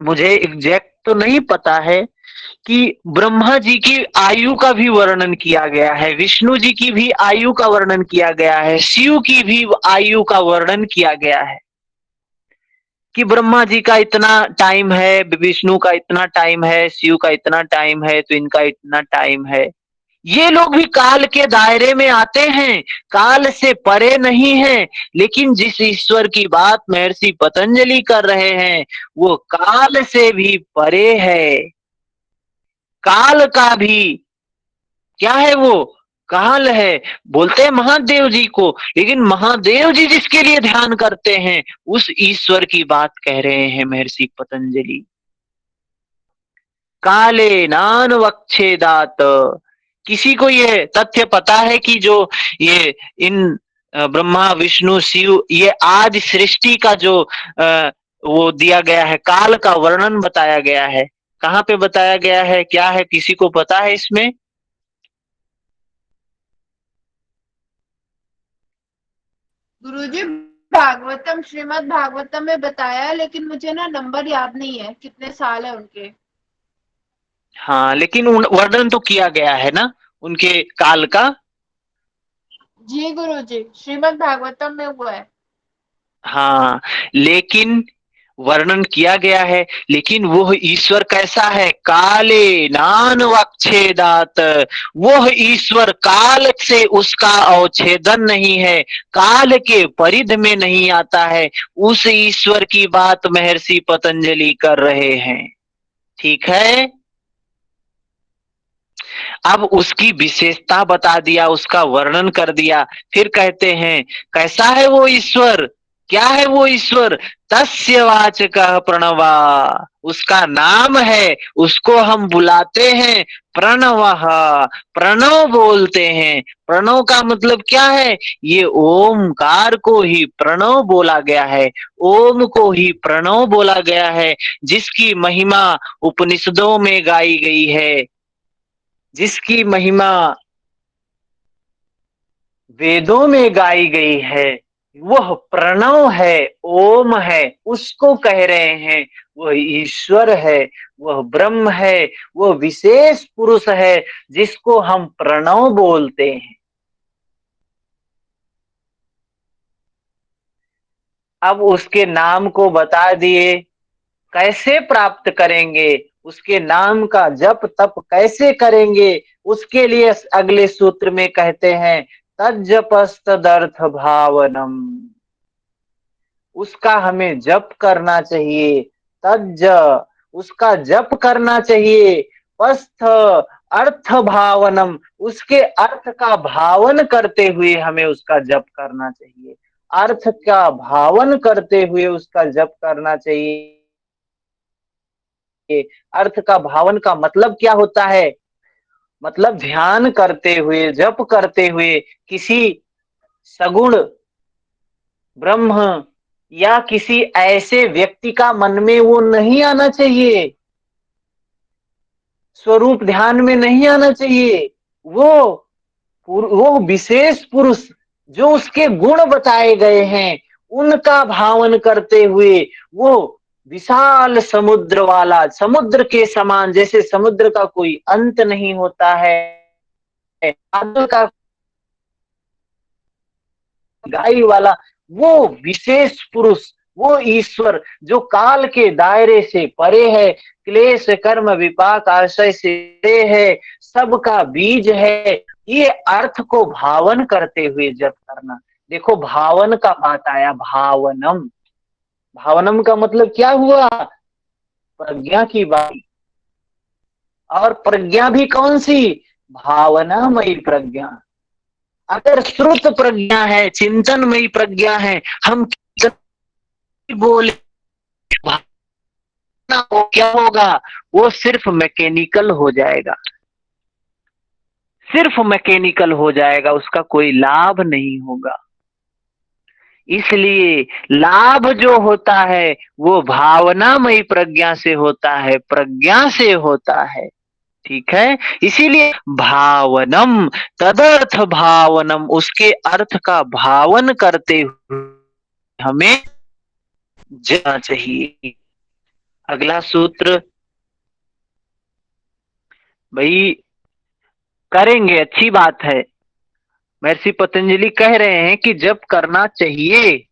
मुझे एग्जैक्ट तो नहीं पता है कि ब्रह्मा जी की आयु का भी वर्णन किया गया है, विष्णु जी की भी आयु का वर्णन किया गया है, शिव की भी आयु का वर्णन किया गया है कि ब्रह्मा जी का इतना टाइम है, विष्णु का इतना टाइम है, शिव का इतना टाइम है, तो इनका इतना टाइम है। ये लोग भी काल के दायरे में आते हैं, काल से परे नहीं है, लेकिन जिस ईश्वर की बात महर्षि पतंजलि कर रहे हैं वो काल से भी परे है। काल का भी क्या है वो, काल है। बोलते हैं महादेव जी को, लेकिन महादेव जी जिसके लिए ध्यान करते हैं उस ईश्वर की बात कह रहे हैं महर्षि पतंजलि। काले नान वक्षेदात। किसी को ये तथ्य पता है कि जो ये इन ब्रह्मा विष्णु शिव ये आज सृष्टि का जो वो दिया गया है, काल का वर्णन बताया गया है, कहाँ पे बताया गया है, क्या है, किसी को पता है इसमें? गुरुजी, भागवतम, श्रीमद् भागवतम में बताया है, लेकिन मुझे ना नंबर याद नहीं है कितने साल है उनके। हाँ, लेकिन वर्णन तो किया गया है ना उनके काल का। जी गुरुजी, श्रीमद् भागवतम में हुआ है। हाँ, लेकिन वर्णन किया गया है, लेकिन वो ईश्वर कैसा है, काले नान वक्षेदात। वो ईश्वर काल से उसका अवच्छेदन नहीं है, काल के परिध में नहीं आता है। उस ईश्वर की बात महर्षि पतंजलि कर रहे हैं। ठीक है, अब उसकी विशेषता बता दिया, उसका वर्णन कर दिया, फिर कहते हैं कैसा है वो ईश्वर, क्या है वो ईश्वर। तस्य वाचकः प्रणवा, उसका नाम है, उसको हम बुलाते हैं प्रणवः, प्रणव बोलते हैं। प्रणव का मतलब क्या है, ये ओमकार को ही प्रणव बोला गया है, ओम को ही प्रणव बोला गया है, जिसकी महिमा उपनिषदों में गाई गई है, जिसकी महिमा वेदों में गाई गई है। वह प्रणव है, ओम है, उसको कह रहे हैं। वह ईश्वर है, वह ब्रह्म है, वह विशेष पुरुष है जिसको हम प्रणव बोलते हैं। अब उसके नाम को बता दिए, कैसे प्राप्त करेंगे, उसके नाम का जप तप कैसे करेंगे, उसके लिए अगले सूत्र में कहते हैं तज्जपस्तदर्थ भावनम, उसका हमें जप करना चाहिए। तज्ज, उसका जप करना चाहिए। पस्थ, अर्थ भावनम, उसके अर्थ का भावन करते हुए हमें उसका जप करना चाहिए। अर्थ का भावन करते हुए उसका जप करना चाहिए। अर्थ का भावन का मतलब क्या होता है, मतलब ध्यान करते हुए जप करते हुए किसी सगुण ब्रह्म या किसी ऐसे व्यक्ति का मन में वो नहीं आना चाहिए, स्वरूप ध्यान में नहीं आना चाहिए। वो वो विशेष पुरुष जो उसके गुण बताए गए हैं उनका भावन करते हुए, वो विशाल समुद्र वाला, समुद्र के समान, जैसे समुद्र का कोई अंत नहीं होता है, बादल का गाई वाला, वो विशेष पुरुष, वो ईश्वर जो काल के दायरे से परे है, क्लेश कर्म विपाक आशय से परे है, सबका बीज है। ये अर्थ को भावन करते हुए जप करना। देखो भावन का बात आया, भावनम, भावनम का मतलब क्या हुआ, प्रज्ञा की बात। और प्रज्ञा भी कौन सी, भावनामयी प्रज्ञा। अगर श्रुत प्रज्ञा है, चिंतनमयी प्रज्ञा है, हम बोले भावना हो, क्या होगा, वो सिर्फ मैकेनिकल हो जाएगा, सिर्फ मैकेनिकल हो जाएगा, उसका कोई लाभ नहीं होगा। इसलिए लाभ जो होता है वो भावनामयी प्रज्ञा से होता है, प्रज्ञा से होता है। ठीक है, इसीलिए भावनम, तदर्थ भावनम, उसके अर्थ का भावन करते हुए हमें जाना चाहिए। अगला सूत्र भाई करेंगे, अच्छी बात है। महर्षि पतंजलि कह रहे हैं कि जप करना चाहिए,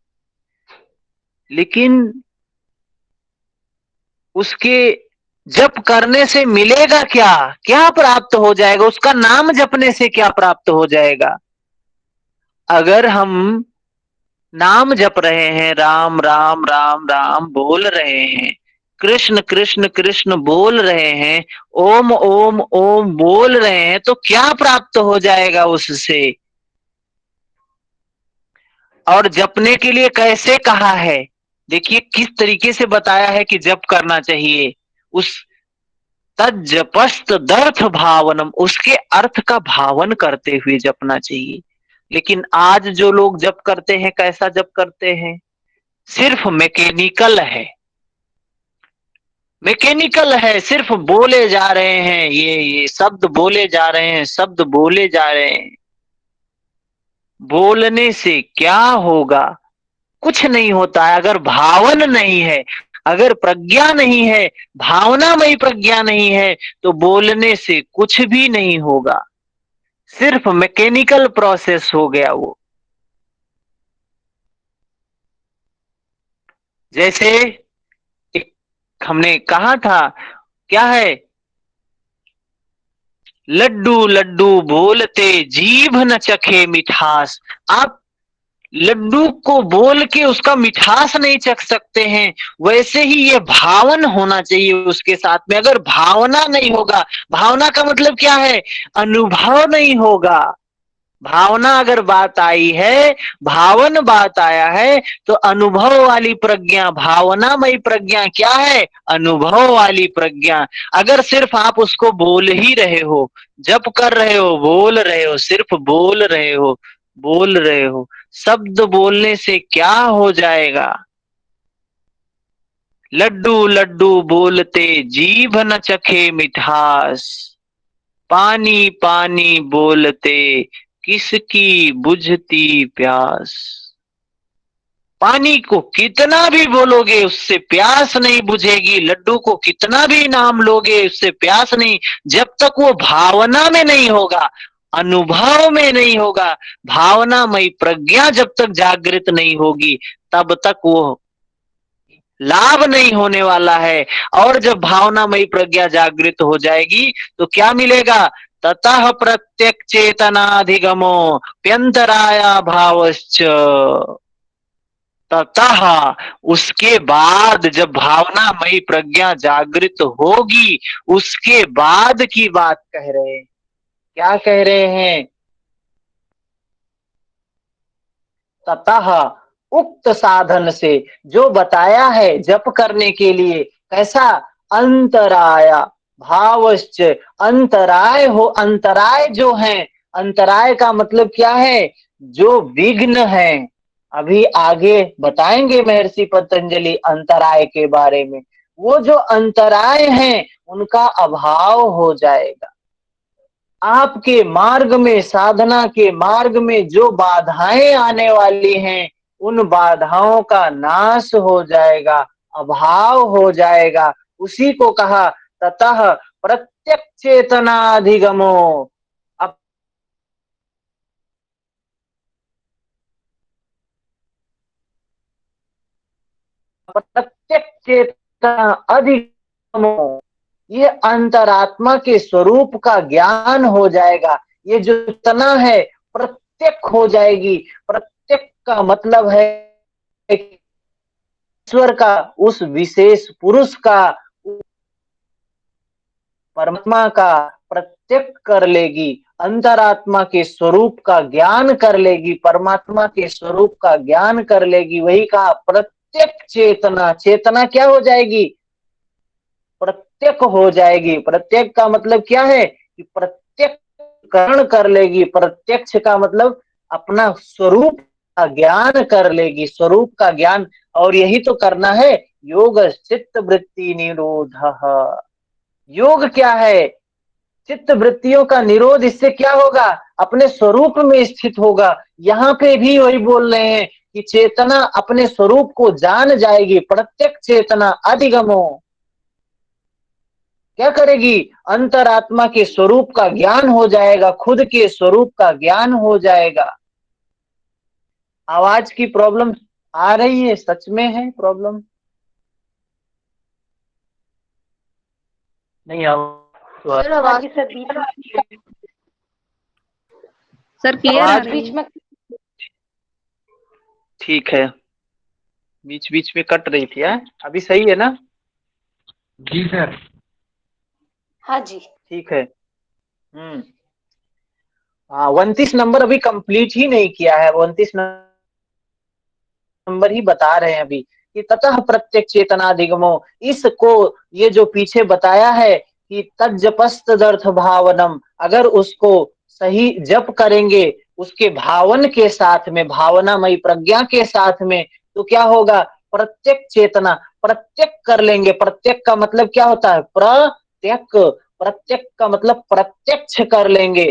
लेकिन उसके जप करने से मिलेगा क्या, क्या प्राप्त हो जाएगा, उसका नाम जपने से क्या प्राप्त हो जाएगा। अगर हम नाम जप रहे हैं, राम राम राम राम बोल रहे हैं, कृष्ण कृष्ण कृष्ण बोल रहे हैं, ओम ओम ओम बोल रहे हैं, तो क्या प्राप्त हो जाएगा उससे। और जपने के लिए कैसे कहा है, देखिए किस तरीके से बताया है कि जप करना चाहिए। उस तज्जपस्त दर्थ भावनम, उसके अर्थ का भावन करते हुए जपना चाहिए। लेकिन आज जो लोग जप करते हैं, कैसा जप करते हैं, सिर्फ मैकेनिकल है, मैकेनिकल है, सिर्फ बोले जा रहे हैं, ये शब्द बोले जा रहे हैं, शब्द बोले जा रहे हैं। बोलने से क्या होगा, कुछ नहीं होता है। अगर भावन नहीं है, अगर प्रज्ञा नहीं है, भावनामयी प्रज्ञा नहीं है, तो बोलने से कुछ भी नहीं होगा, सिर्फ मैकेनिकल प्रोसेस हो गया वो। जैसे एक हमने कहा था, क्या है, लड्डू लड्डू बोलते जीभ न चखे मिठास। आप लड्डू को बोल के उसका मिठास नहीं चख सकते हैं, वैसे ही ये भावन होना चाहिए उसके साथ में। अगर भावना नहीं होगा, भावना का मतलब क्या है, अनुभव नहीं होगा। भावना अगर बात आई है, भावन बात आया है, तो अनुभव वाली प्रज्ञा, भावनामयी प्रज्ञा क्या है, अनुभव वाली प्रज्ञा। अगर सिर्फ आप उसको बोल ही रहे हो, जप कर रहे हो, बोल रहे हो, सिर्फ बोल रहे हो, बोल रहे हो, शब्द बोलने से क्या हो जाएगा। लड्डू लड्डू बोलते जीभ न चखे मिठास, पानी पानी बोलते किसकी बुझती प्यास। पानी को कितना भी बोलोगे उससे प्यास नहीं बुझेगी, लड्डू को कितना भी नाम लोगे उससे प्यास नहीं, जब तक वो भावना में नहीं होगा, अनुभव में नहीं होगा। भावनामयी प्रज्ञा जब तक जागृत नहीं होगी, तब तक वो लाभ नहीं होने वाला है। और जब भावनामयी प्रज्ञा जागृत हो जाएगी तो क्या मिलेगा, ततः प्रत्यक चेतनाधिगमो प्यंतराया भावश्च। ततः उसके बाद जब भावनामयी प्रज्ञा जागृत होगी, उसके बाद की बात कह रहे हैं। क्या कह रहे हैं, ततः उक्त साधन से, जो बताया है जप करने के लिए, कैसा, अंतराया भावश्च, अंतराय हो, अंतराय जो है, अंतराय का मतलब क्या है, जो विघ्न है। अभी आगे बताएंगे महर्षि पतंजलि अंतराय के बारे में। वो जो अंतराय हैं उनका अभाव हो जाएगा। आपके मार्ग में, साधना के मार्ग में जो बाधाएं आने वाली हैं, उन बाधाओं का नाश हो जाएगा, अभाव हो जाएगा। उसी को कहा ततः प्रत्यक्ष चेतनाधिगमो। अब प्रत्यक्ष चेतना अधिगमो, ये अंतरात्मा के स्वरूप का ज्ञान हो जाएगा। ये जो तना है प्रत्यक्ष हो जाएगी। प्रत्यक्ष का मतलब है ईश्वर का, उस विशेष पुरुष का, परमात्मा का प्रत्यक्ष कर लेगी, अंतरात्मा के स्वरूप का ज्ञान कर लेगी, परमात्मा के स्वरूप का ज्ञान कर लेगी। वही कहा प्रत्यक्ष चेतना, चेतना क्या हो जाएगी, प्रत्यक्ष हो जाएगी। प्रत्यक्ष का मतलब क्या है कि प्रत्यक्षकरण कर लेगी। प्रत्यक्ष का मतलब अपना स्वरूप का ज्ञान कर लेगी, स्वरूप का ज्ञान। और यही तो करना है, योग चित्त वृत्ति निरोध। योग क्या है, चित्त वृत्तियों का निरोध। इससे क्या होगा, अपने स्वरूप में स्थित होगा। यहाँ पे भी वही बोल रहे हैं कि चेतना अपने स्वरूप को जान जाएगी। प्रत्यक्ष चेतना अधिगमो, क्या करेगी? अंतरात्मा के स्वरूप का ज्ञान हो जाएगा, खुद के स्वरूप का ज्ञान हो जाएगा। आवाज की प्रॉब्लम आ रही है? सच में है प्रॉब्लम? नहीं सर हाँ आवाज जी सर, बीच में सर क्लियर आ आवाज रही बीच है। में ठीक है, बीच बीच में कट रही थी। अभी सही है ना? जी सर। हाँ जी ठीक है। हाँ, 29 नंबर अभी कंप्लीट ही नहीं किया है। 29 नंबर ही बता रहे हैं अभी कि ततः प्रत्यक्ष चेतनाधिगमो। इसको, ये जो पीछे बताया है कि तज्जपस्तदर्थ भावनम, अगर उसको सही जप करेंगे उसके भावन के साथ में, भावनामयी प्रज्ञा के साथ में, तो क्या होगा? प्रत्यक्ष चेतना, प्रत्यक्ष कर लेंगे। प्रत्यक्ष का मतलब क्या होता है? प्रत्यक्ष। प्रत्यक्ष का मतलब प्रत्यक्ष कर लेंगे।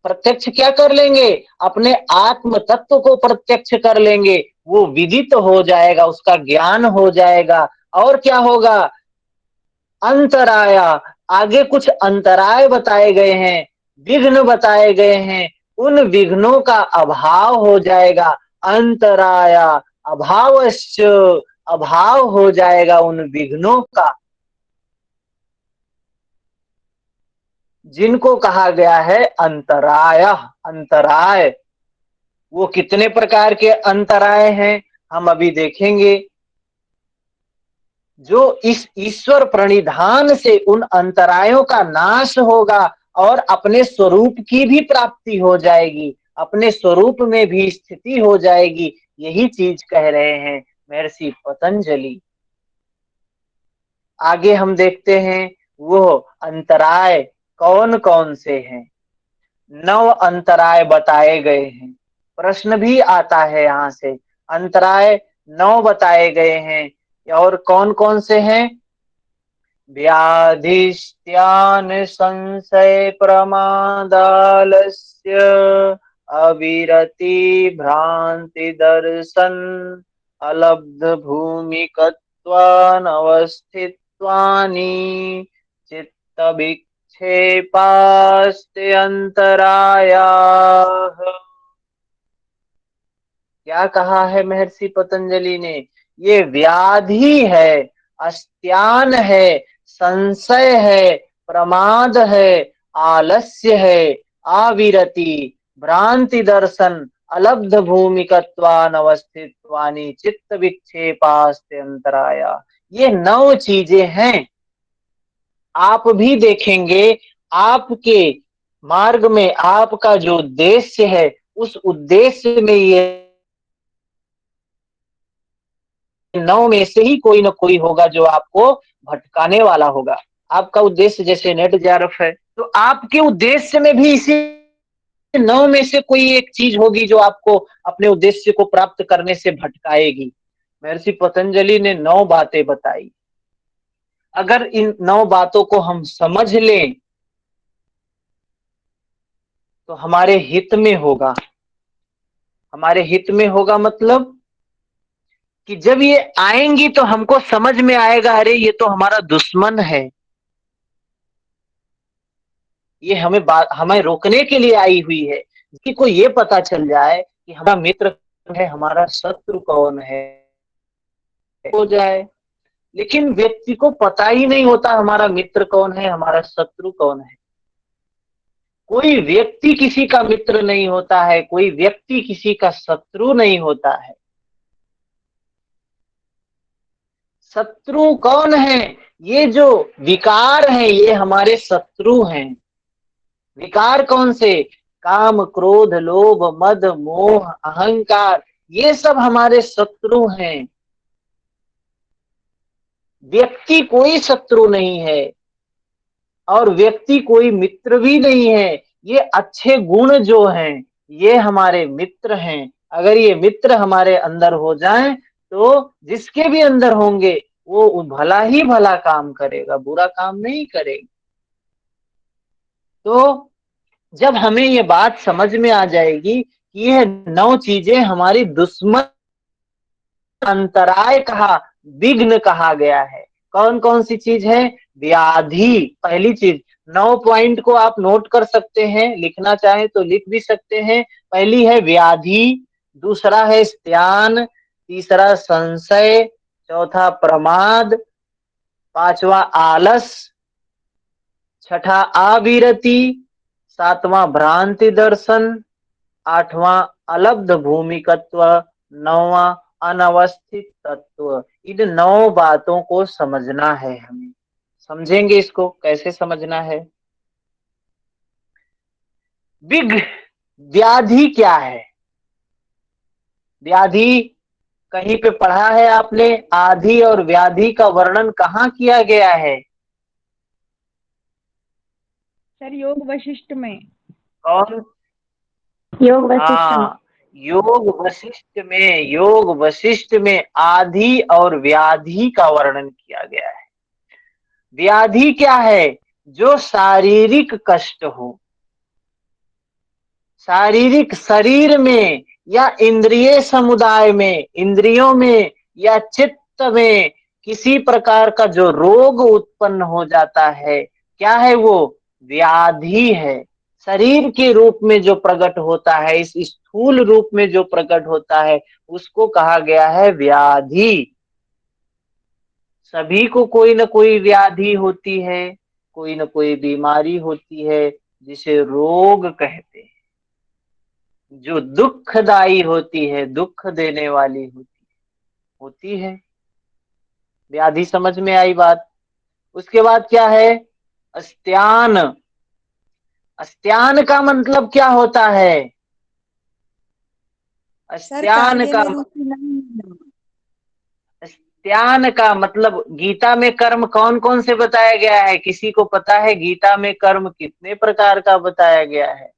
प्रत्यक्ष क्या कर लेंगे? अपने आत्म तत्व को प्रत्यक्ष कर लेंगे। वो विदित हो जाएगा, उसका ज्ञान हो जाएगा। और क्या होगा? अंतराया, आगे कुछ अंतराय बताए गए हैं, विघ्न बताए गए हैं, उन विघ्नों का अभाव हो जाएगा। अंतराया अभावश्च, अभाव हो जाएगा उन विघ्नों का, जिनको कहा गया है अंतराय। अंतराय, वो कितने प्रकार के अंतराय हैं हम अभी देखेंगे। जो इस ईश्वर प्रणिधान से उन अंतरायों का नाश होगा और अपने स्वरूप की भी प्राप्ति हो जाएगी, अपने स्वरूप में भी स्थिति हो जाएगी। यही चीज कह रहे हैं महर्षि पतंजलि। आगे हम देखते हैं वो अंतराय कौन कौन से हैं। 9 अंतराय बताए गए हैं। प्रश्न भी आता है यहां से। अंतराय 9 बताए गए हैं, और कौन कौन से हैं? व्याधिस्त्यान संशय प्रमादालस्य अविरति भ्रांति दर्शन अलब्ध भूमिकत्वानवस्थित्वानि चित्त विक्षेपास्ते अंतरायाः। क्या कहा है महर्षि पतंजलि ने? ये व्याधि है, अस्त्यान है, संशय है, प्रमाद है, आलस्य है, आविरति, भ्रांति दर्शन, अलब्ध भूमिकत्वान अवस्थित्वानि चित्त विक्षेपास्ते अंतराया। ये 9 चीजें हैं। आप भी देखेंगे आपके मार्ग में आपका जो उद्देश्य है, उस उद्देश्य में ये 9 में से ही कोई ना कोई होगा जो आपको भटकाने वाला होगा। आपका उद्देश्य जैसे नेट जेआरएफ है, तो आपके उद्देश्य में भी इसी 9 में से कोई एक चीज होगी जो आपको अपने उद्देश्य को प्राप्त करने से भटकाएगी। महर्षि पतंजलि ने 9 बातें बताई। अगर इन 9 बातों को हम समझ लें तो हमारे हित में होगा। हमारे हित में होगा मतलब कि जब ये आएंगी तो हमको समझ में आएगा, अरे ये तो हमारा दुश्मन है, ये हमें रोकने के लिए आई हुई है। किसी को ये पता चल जाए कि हमारा मित्र कौन है, हमारा शत्रु कौन है, हो जाए। लेकिन व्यक्ति को पता ही नहीं होता हमारा मित्र कौन है, हमारा शत्रु कौन है। कोई व्यक्ति किसी का मित्र नहीं होता है, कोई व्यक्ति किसी का शत्रु नहीं होता है। शत्रु कौन है? ये जो विकार है ये हमारे शत्रु हैं। विकार कौन से? काम, क्रोध, लोभ, मद, मोह, अहंकार, ये सब हमारे शत्रु हैं। व्यक्ति कोई शत्रु नहीं है और व्यक्ति कोई मित्र भी नहीं है। ये अच्छे गुण जो हैं ये हमारे मित्र हैं। अगर ये मित्र हमारे अंदर हो जाएं तो जिसके भी अंदर होंगे वो भला ही भला काम करेगा, बुरा काम नहीं करेगा। तो जब हमें ये बात समझ में आ जाएगी कि यह 9 चीजें हमारी दुश्मन, अंतराय कहा, विघ्न कहा गया है। कौन कौन सी चीज है? व्याधि पहली चीज। 9 पॉइंट को आप नोट कर सकते हैं, लिखना चाहें तो लिख भी सकते हैं। पहली है व्याधि, दूसरा है स्त्यान, तीसरा संशय, चौथा प्रमाद, पांचवा आलस, छठा अविरति, सातवां भ्रांति दर्शन, आठवां अलब्ध भूमिकत्व, नौवां अनवस्थित तत्व। इन 9 बातों को समझना है हमें। समझेंगे इसको कैसे समझना है? बिग व्याधि क्या है? व्याधि कहीं पे पढ़ा है आपने? आधि और व्याधि का वर्णन कहाँ किया गया है? सर योग वशिष्ठ में। कौन? योग वशिष्ठ में। हाँ, योग वशिष्ठ में आधि और व्याधि का वर्णन किया गया है। व्याधि क्या है? जो शारीरिक कष्ट हो, शारीरिक शरीर में या इंद्रिय समुदाय में, इंद्रियों में या चित्त में किसी प्रकार का जो रोग उत्पन्न हो जाता है, क्या है वो? व्याधि है। शरीर के रूप में जो प्रकट होता है, इस स्थूल रूप में जो प्रकट होता है, उसको कहा गया है व्याधि। सभी को कोई न कोई व्याधि होती है, कोई न कोई बीमारी होती है, जिसे रोग कहते हैं, जो दुखदाई होती है, दुख देने वाली होती है। व्याधि समझ में आई बात? उसके बाद क्या है? अस्त्यान। अस्त्यान का मतलब क्या होता है? सर अस्त्यान कार्य का में रुचि नहीं होना। अस्त्यान का मतलब गीता में कर्म कौन कौन से बताया गया है? किसी को पता है गीता में कर्म कितने प्रकार का बताया गया है?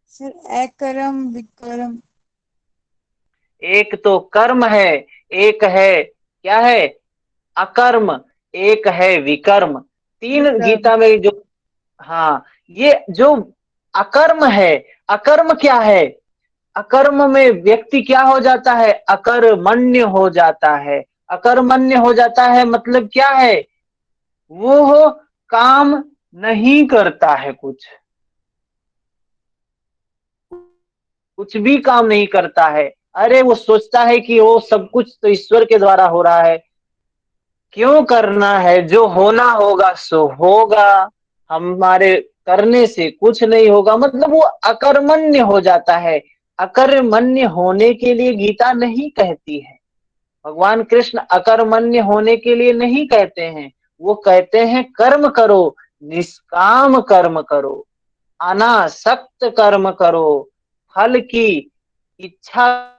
सर अकर्म विकर्म। एक तो कर्म है, एक है क्या है? अकर्म, एक है विकर्म। तीन विकर्म। गीता में जो, हाँ, ये जो अकर्म है, अकर्म क्या है? अकर्म में व्यक्ति क्या हो जाता है? अकर्मण्य हो जाता है। अकर्मण्य हो जाता है मतलब क्या है? वो काम नहीं करता है, कुछ भी काम नहीं करता है। अरे वो सोचता है कि वो सब कुछ तो ईश्वर के द्वारा हो रहा है, क्यों करना है? जो होना होगा सो होगा, हमारे करने से कुछ नहीं होगा। मतलब वो अकर्मण्य हो जाता है। अकर्मण्य होने के लिए गीता नहीं कहती है, भगवान कृष्ण अकर्मण्य होने के लिए नहीं कहते हैं। वो कहते हैं कर्म करो, निष्काम कर्म करो, अनासक्त कर्म करो, फल की इच्छा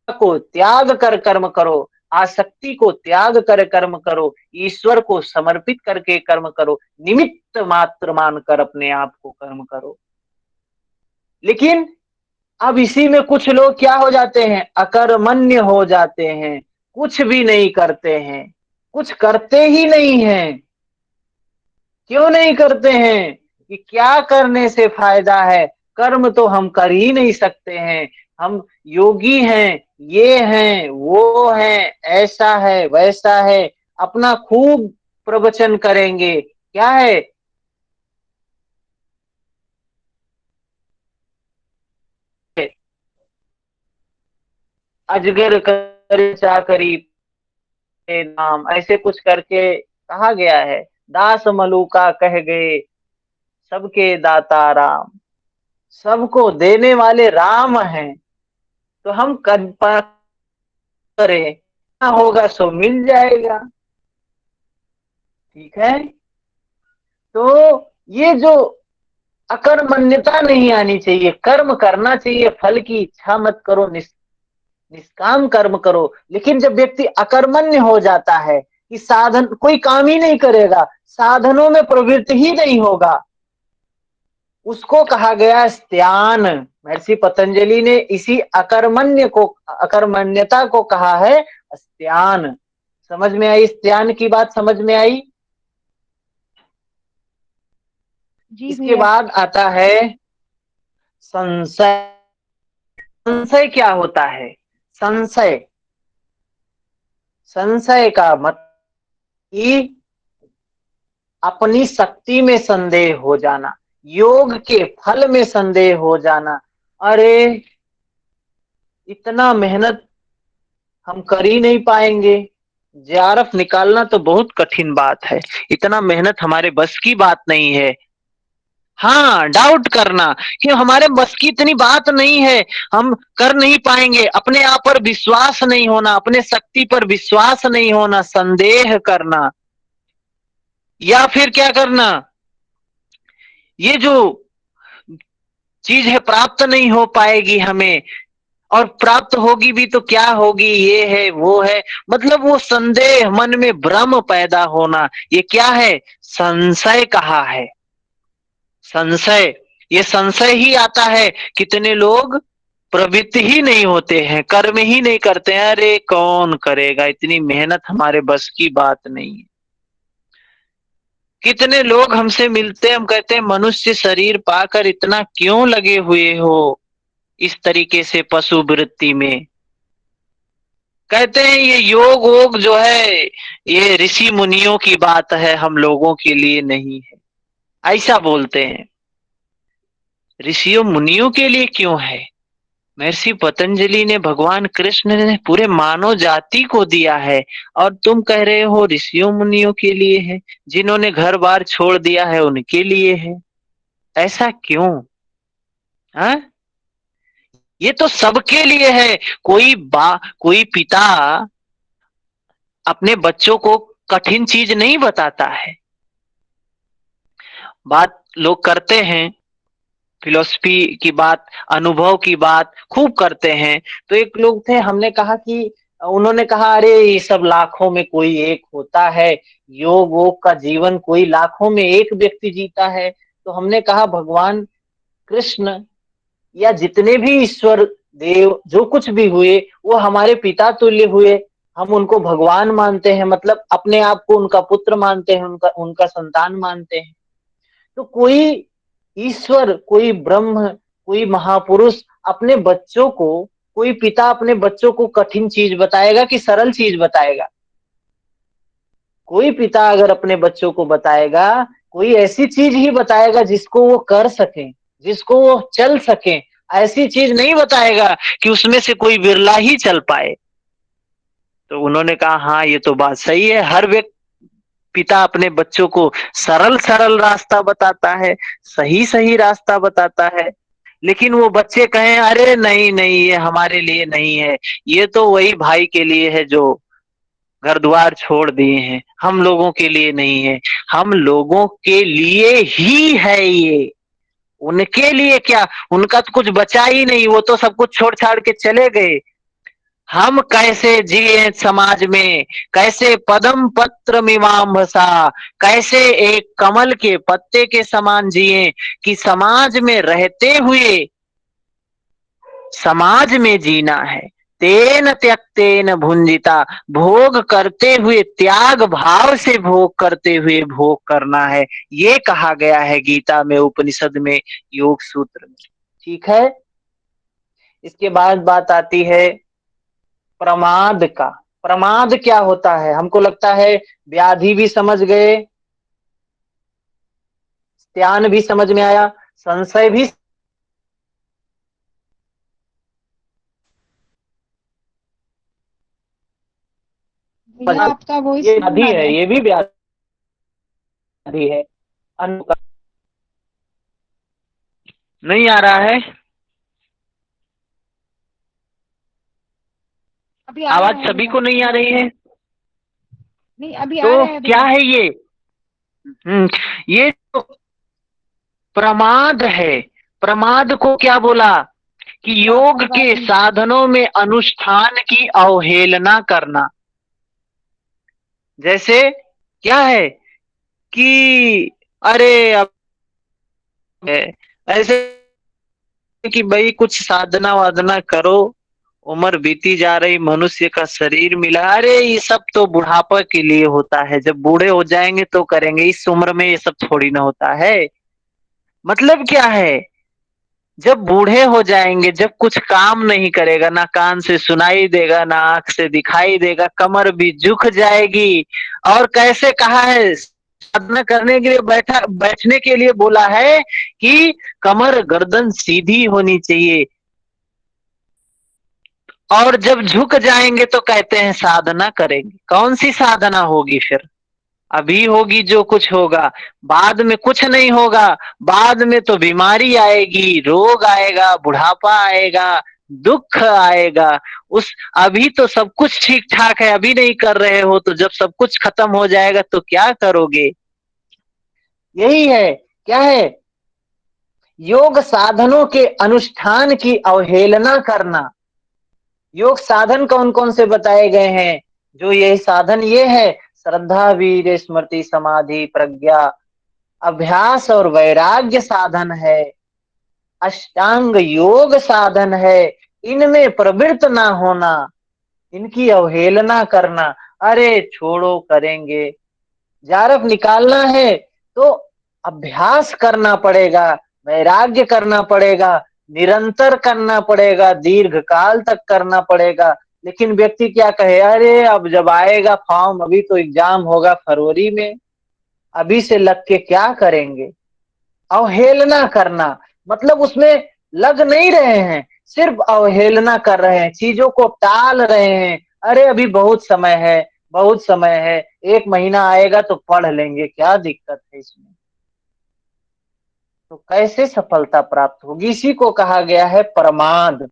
को त्याग कर कर्म करो, आसक्ति को त्याग कर कर्म करो, ईश्वर को समर्पित करके कर्म करो, निमित्त मात्र मानकर अपने आप को कर्म करो। लेकिन अब इसी में कुछ लोग क्या हो जाते हैं? अकर्मण्य हो जाते हैं, कुछ भी नहीं करते हैं, कुछ करते ही नहीं हैं। क्यों नहीं करते हैं? कि क्या करने से फायदा है? कर्म तो हम कर ही नहीं सकते हैं, हम योगी हैं, ये हैं, वो हैं, ऐसा है, वैसा है, अपना खूब प्रवचन करेंगे। क्या है? अजगर कर चाकरी पे नाम, ऐसे कुछ करके कहा गया है। दास मलूका कह गए सबके दाता राम, सबको देने वाले राम हैं। तो हम करें, ना होगा सो मिल जाएगा। ठीक है? तो ये जो अकर्मण्यता नहीं आनी चाहिए, कर्म करना चाहिए, फल की इच्छा मत करो, निष्काम कर्म करो। लेकिन जब व्यक्ति अकर्मण्य हो जाता है कि साधन कोई काम ही नहीं करेगा, साधनों में प्रवृत्त ही नहीं होगा, उसको कहा गया स्त्यान। महर्षि पतंजलि ने इसी अकर्मण्यता को कहा है स्त्यान। समझ में आई? स्त्यान की बात समझ में आई? जी इसके भैया। बाद आता है संशय। संशय क्या होता है? संशय संशय का मतलब कि अपनी शक्ति में संदेह हो जाना, योग के फल में संदेह हो जाना। अरे इतना मेहनत हम कर ही नहीं पाएंगे, जेआरएफ निकालना तो बहुत कठिन बात है, इतना मेहनत हमारे बस की बात नहीं है। हाँ, डाउट करना कि हमारे बस की इतनी बात नहीं है, हम कर नहीं पाएंगे, अपने आप पर विश्वास नहीं होना, अपने शक्ति पर विश्वास नहीं होना, संदेह करना। या फिर क्या करना, ये जो चीज है प्राप्त नहीं हो पाएगी हमें, और प्राप्त होगी भी तो क्या होगी, ये है वो है, मतलब वो संदेह, मन में भ्रम पैदा होना, ये क्या है, संशय कहा है। संशय, ये संशय ही आता है। कितने लोग प्रवृत्ति ही नहीं होते हैं, कर्म ही नहीं करते हैं, अरे कौन करेगा, इतनी मेहनत हमारे बस की बात नहीं है। कितने लोग हमसे मिलते हैं, हम कहते हैं मनुष्य शरीर पाकर इतना क्यों लगे हुए हो इस तरीके से पशु वृत्ति में। कहते हैं ये योग वोग जो है ये ऋषि मुनियों की बात है, हम लोगों के लिए नहीं है, ऐसा बोलते हैं। ऋषियों मुनियों के लिए क्यों है? महर्षि पतंजलि ने, भगवान कृष्ण ने पूरे मानव जाति को दिया है, और तुम कह रहे हो ऋषियों मुनियों के लिए है, जिन्होंने घर बार छोड़ दिया है उनके लिए है, ऐसा क्यों? हाँ, ये तो सबके लिए है। कोई पिता अपने बच्चों को कठिन चीज नहीं बताता है। बात लोग करते हैं, फिलोसफी की बात, अनुभव की बात खूब करते हैं। तो एक लोग थे, हमने कहा कि उन्होंने कहा अरे ये सब लाखों में कोई एक होता है, योग वोग का जीवन कोई लाखों में एक व्यक्ति जीता है। तो हमने कहा भगवान कृष्ण या जितने भी ईश्वर देव जो कुछ भी हुए वो हमारे पिता तुल्य हुए, हम उनको भगवान मानते हैं, मतलब अपने आप को उनका पुत्र मानते हैं, उनका उनका संतान मानते हैं। तो कोई ईश्वर, कोई ब्रह्म, कोई महापुरुष अपने बच्चों को, कोई पिता अपने बच्चों को कठिन चीज बताएगा कि सरल चीज बताएगा? कोई पिता अगर अपने बच्चों को बताएगा, कोई ऐसी चीज ही बताएगा जिसको वो कर सके, जिसको वो चल सके, ऐसी चीज नहीं बताएगा कि उसमें से कोई बिरला ही चल पाए। तो उन्होंने कहा हाँ ये तो बात सही है, हर व्यक्ति पिता अपने बच्चों को सरल सरल रास्ता बताता है, सही सही रास्ता बताता है, लेकिन वो बच्चे कहें अरे नहीं नहीं ये हमारे लिए नहीं है, ये तो वही भाई के लिए है जो घर द्वार छोड़ दिए हैं, हम लोगों के लिए नहीं है। हम लोगों के लिए ही है ये, उनके लिए क्या, उनका तो कुछ बचा ही नहीं, वो तो सब कुछ छोड़ छाड़ के चले गए। हम कैसे जिए समाज में, कैसे पदम पत्र मीमांसा, कैसे एक कमल के पत्ते के समान जिए कि समाज में रहते हुए समाज में जीना है। तेन त्यक्तेन भुंजिता, भोग करते हुए, त्याग भाव से भोग करते हुए भोग करना है, ये कहा गया है गीता में, उपनिषद में, योग सूत्र में। ठीक है, इसके बाद बात आती है प्रमाद का। प्रमाद क्या होता है? हमको लगता है व्याधि भी समझ गए, ध्यान भी समझ में आया, संशय भी। भैया आपका वॉइस ये नहीं व्याधि आ रहा है, है। ये भी व्याधि है। नहीं आ रहा है अभी आ रहा आवाज, है सभी भैया। को नहीं आ रही है? नहीं अभी आ तो रहा है क्या भैया। है ये? ये तो प्रमाद है। प्रमाद को क्या बोला कि योग के साधनों में अनुष्ठान की अवहेलना करना। जैसे क्या है कि अरे अब ऐसे कि भाई कुछ साधना वादना करो, उम्र बीती जा रही, मनुष्य का शरीर मिला, अरे ये सब तो बुढ़ापा के लिए होता है, जब बूढ़े हो जाएंगे तो करेंगे, इस उम्र में ये सब थोड़ी ना होता है। मतलब क्या है जब बूढ़े हो जाएंगे, जब कुछ काम नहीं करेगा, ना कान से सुनाई देगा, ना आंख से दिखाई देगा, कमर भी झुक जाएगी। और कैसे कहा है, साधना करने के लिए बैठने के लिए बोला है कि कमर गर्दन सीधी होनी चाहिए। और जब झुक जाएंगे तो कहते हैं साधना करेंगे। कौन सी साधना होगी फिर? अभी होगी जो कुछ होगा, बाद में कुछ नहीं होगा। बाद में तो बीमारी आएगी, रोग आएगा, बुढ़ापा आएगा, दुख आएगा। उस अभी तो सब कुछ ठीक ठाक है, अभी नहीं कर रहे हो, तो जब सब कुछ खत्म हो जाएगा तो क्या करोगे? यही है। क्या है? योग साधनों के अनुष्ठान की अवहेलना करना। योग साधन कौन कौन से बताए गए हैं? जो ये साधन ये है: श्रद्धा, वीर, स्मृति, समाधि, प्रज्ञा, अभ्यास और वैराग्य साधन है। अष्टांग योग साधन है। इनमें प्रवृत्त ना होना, इनकी अवहेलना करना। अरे छोड़ो, करेंगे। जारफ निकालना है तो अभ्यास करना पड़ेगा, वैराग्य करना पड़ेगा, निरंतर करना पड़ेगा, दीर्घ काल तक करना पड़ेगा। लेकिन व्यक्ति क्या कहे, अरे अब जब आएगा फॉर्म, अभी तो एग्जाम होगा फरवरी में, अभी से लग के क्या करेंगे? अवहेलना करना मतलब उसमें लग नहीं रहे हैं, सिर्फ अवहेलना कर रहे हैं, चीजों को टाल रहे हैं। अरे अभी बहुत समय है, बहुत समय है, 1 महीना आएगा तो पढ़ लेंगे, क्या दिक्कत है इसमें? तो कैसे सफलता प्राप्त होगी? इसी को कहा गया है प्रमाद।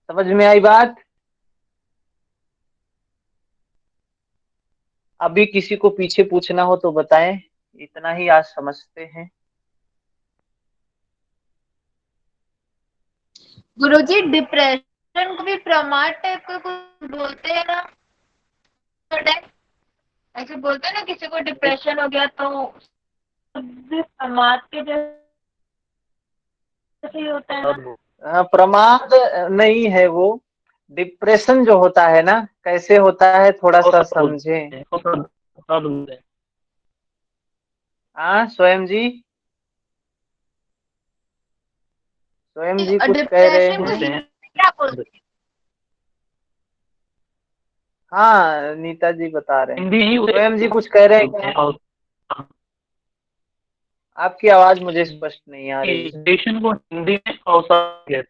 समझ में आई बात? अभी किसी को पीछे पूछना हो तो बताएं, इतना ही आज समझते हैं। गुरुजी डिप्रेशन को भी प्रमाद टाइप का कुछ बोलते हैं ना? ऐसे बोलते हैं ना, किसी को डिप्रेशन हो गया तो भी प्रमाद के जैसे ही होता है ना? प्रमाद नहीं है वो। डिप्रेशन जो होता है ना, कैसे होता है थोड़ा सा समझें। हाँ स्वयं जी, स्वयं जी कुछ कह रहे डिप्रेशन को हैं। हिंदी में क्या बोलते हैं? हाँ नीता जी बता रहे हैं। हिंदी ही स्वयं जी कुछ कह रहे हैं क्या? आपकी आवाज मुझे स्पष्ट नहीं आ रही है। डिप्रेशन को हिंदी में अवसाद कहते हैं।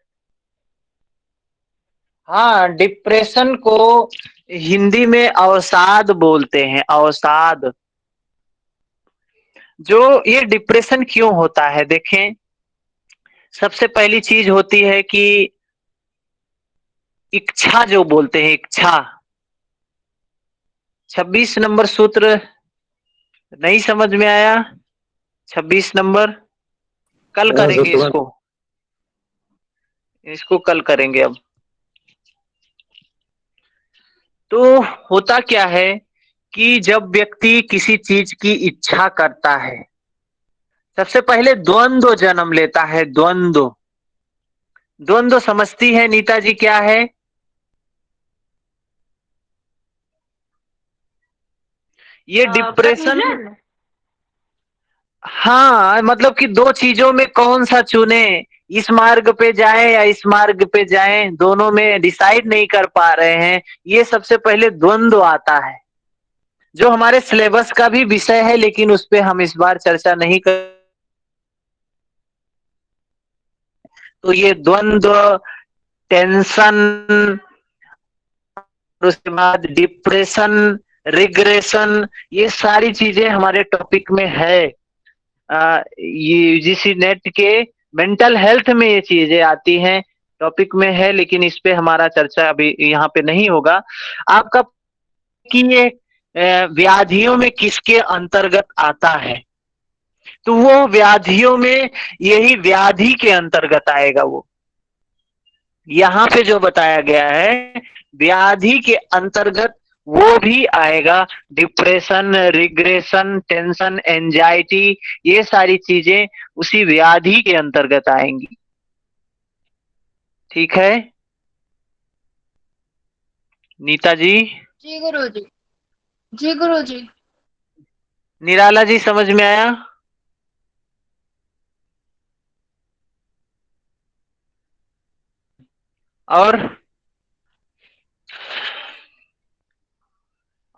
हाँ, डिप्रेशन को हिंदी में अवसाद बोलते हैं, अवसाद। जो ये डिप्रेशन क्यों होता है, देखें। सबसे पहली चीज होती है कि इच्छा, जो बोलते हैं इच्छा। 26 नंबर सूत्र नहीं समझ में आया? 26 नंबर कल करेंगे इसको, इसको कल करेंगे अब। तो होता क्या है कि जब व्यक्ति किसी चीज की इच्छा करता है, सबसे पहले द्वंद्व जन्म लेता है। द्वंद्व, द्वंद्व समझती है नीता जी क्या है? ये डिप्रेशन। कंफ्यूजन। हाँ, मतलब कि दो चीजों में कौन सा चुने, इस मार्ग पे जाएं या इस मार्ग पे जाएं, दोनों में डिसाइड नहीं कर पा रहे हैं। ये सबसे पहले द्वंद्व आता है, जो हमारे सिलेबस का भी विषय है, लेकिन उस पे हम इस बार चर्चा नहीं कर। तो ये द्वंद्व, टेंशन, उसके बाद डिप्रेशन, रिग्रेशन, ये सारी चीजें हमारे टॉपिक में है। ये यूजीसी नेट के मेंटल हेल्थ में ये चीजें आती हैं, टॉपिक में है, लेकिन इस पे हमारा चर्चा अभी यहाँ पे नहीं होगा। आपका कि ये व्याधियों में किसके अंतर्गत आता है, तो वो व्याधियों में यही व्याधि के अंतर्गत आएगा। वो यहाँ पे जो बताया गया है व्याधि के अंतर्गत वो भी आएगा। डिप्रेशन, रिग्रेशन, टेंशन, एंजाइटी, ये सारी चीजें उसी व्याधि के अंतर्गत आएंगी। ठीक है नीता जी? जी गुरुजी। जी गुरुजी। निराला जी समझ में आया? और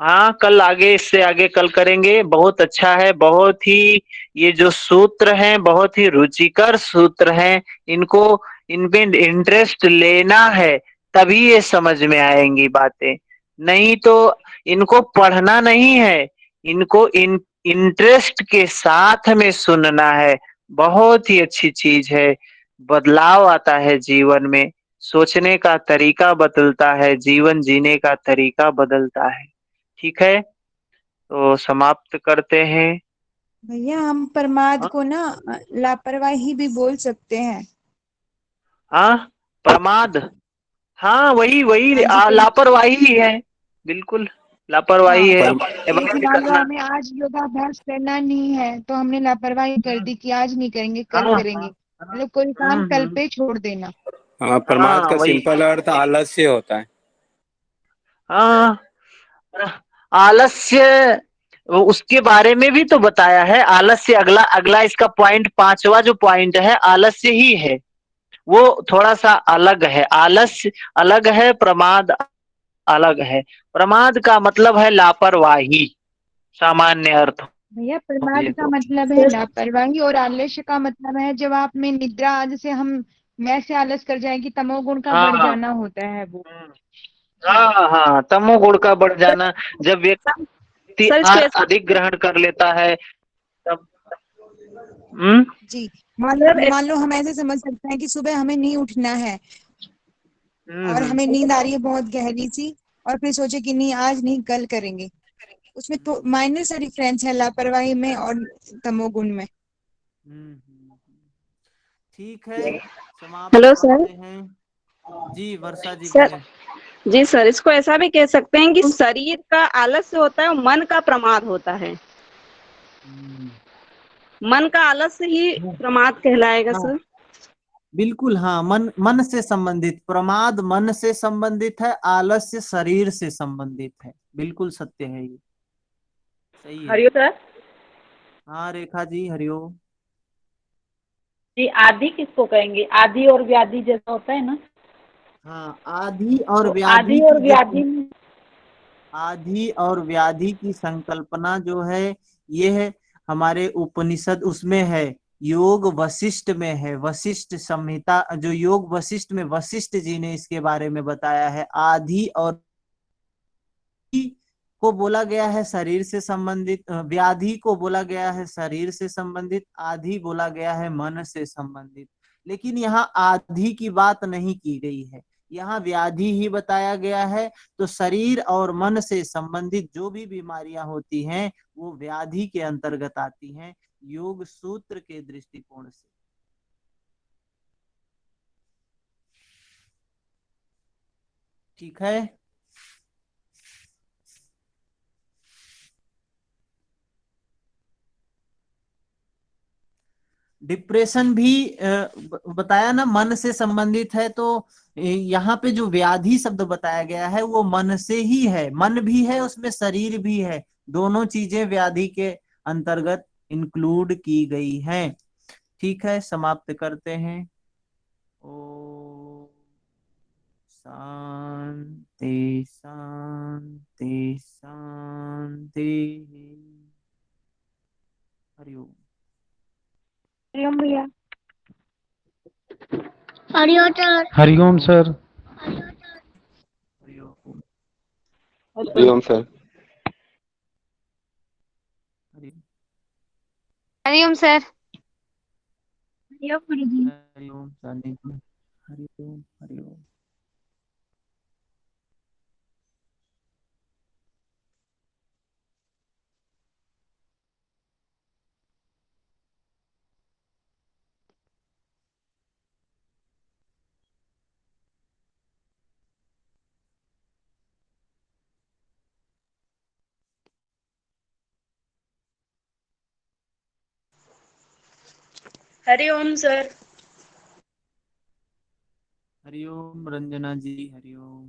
हाँ, कल आगे, इससे आगे कल करेंगे। बहुत अच्छा है, बहुत ही ये जो सूत्र हैं बहुत ही रुचिकर सूत्र हैं। इनको इनपे इंटरेस्ट लेना है तभी ये समझ में आएंगी बातें, नहीं तो इनको पढ़ना नहीं है, इनको इंटरेस्ट के साथ में सुनना है। बहुत ही अच्छी चीज है, बदलाव आता है जीवन में, सोचने का तरीका बदलता है, जीवन जीने का तरीका बदलता है। ठीक है, तो समाप्त करते हैं। भैया हम प्रमाद हाँ को ना लापरवाही भी बोल सकते हैं। हाँ, प्रमाद, हाँ वही वही हाँ जी, कोई लापरवाही है, बिल्कुल हाँ, लापरवाही है। पर जैसे एवं मान लो करना। हमें आज योगाभ्यास करना नहीं है तो हमने लापरवाही कर दी कि आज नहीं करेंगे, कल हाँ करेंगे। मतलब कोई काम कल पे छोड़ देना। हाँ, प्रमाद हाँ का वही, सिंपल अर्थ आलस्य होता है। हाँ आलस्य, उसके बारे में भी तो बताया है। आलस्य अगला अगला इसका पॉइंट, पांचवा जो पॉइंट है आलस्य ही है। वो थोड़ा सा अलग है, आलस्य अलग है, प्रमाद अलग है। प्रमाद का मतलब है लापरवाही, सामान्य अर्थ भैया में प्रमाद का तो। मतलब है लापरवाही, और आलस्य का मतलब है जब आप में निद्रा, जैसे हम मैं से आलस कर जाएगी, तमोगुण का बढ़ हाँ जाना होता है वो। जी। हाँ हाँ, तमोगुण का बढ़ जाना, जब व्यक्ति सर इसको आहार ऐसा अधिक ग्रहण कर लेता है तब। हम्म जी, सर मान लो हम ऐसे समझ सकते हैं कि सुबह हमें नहीं उठना है और हम्म। हमें नींद आ रही है बहुत गहरी सी, और फिर सोचे कि नहीं आज नहीं कल करेंगे। उसमें तो माइनर सा डिफरेंस है लापरवाही में और तमोगुण में। ठीक है, समाप्त हेलो सर। करते हैं। जी वर्षा जी सर बोले। जी सर, इसको ऐसा भी कह सकते हैं कि शरीर का आलस्य होता है और मन का प्रमाद होता है। हम्म, मन का आलस्य ही प्रमाद कहलाएगा हाँ सर। बिल्कुल, हाँ, मन मन से संबंधित, प्रमाद मन से संबंधित है, आलस्य शरीर से संबंधित है। बिल्कुल सत्य है ये, सही है। हरिओम सर। हाँ रेखा जी, हरिओम। जी आदि किसको कहेंगे? आदि और व्याधि जैसा होता है ना, हाँ, आदि और तो व्याधि आदि की और जो व्याधि में आदि और व्याधि की संकल्पना जो है, ये है हमारे उपनिषद उसमें है, योग वशिष्ठ में है। वशिष्ठ संहिता, जो योग वशिष्ठ में वशिष्ठ जी ने इसके बारे में बताया है। आदि और को बोला गया है शरीर से संबंधित, व्याधि को बोला गया है शरीर से संबंधित, आधि बोला गया है मन से संबंधित। लेकिन यहाँ आधि की बात नहीं की गई है, यहाँ व्याधि ही बताया गया है। तो शरीर और मन से संबंधित जो भी बीमारियां होती हैं वो व्याधि के अंतर्गत आती हैं, योग सूत्र के दृष्टिकोण से। ठीक है। डिप्रेशन भी बताया ना मन से संबंधित है, तो यहाँ पे जो व्याधि शब्द बताया गया है वो मन से ही है। मन भी है उसमें, शरीर भी है, दोनों चीजें व्याधि के अंतर्गत इंक्लूड की गई हैं। ठीक है, समाप्त करते हैं। ओ शांति शांति शांति। हरिओम। हरिओम भैया। हरिओम सर। हरिओम। हरिओम सर। हरिओम। हरिओम सर। हरिओम गुरुजी। हरिओम शांति। हरिओम हरिओम। हरिओम सर। हरिओम रंजना जी, हरिओम।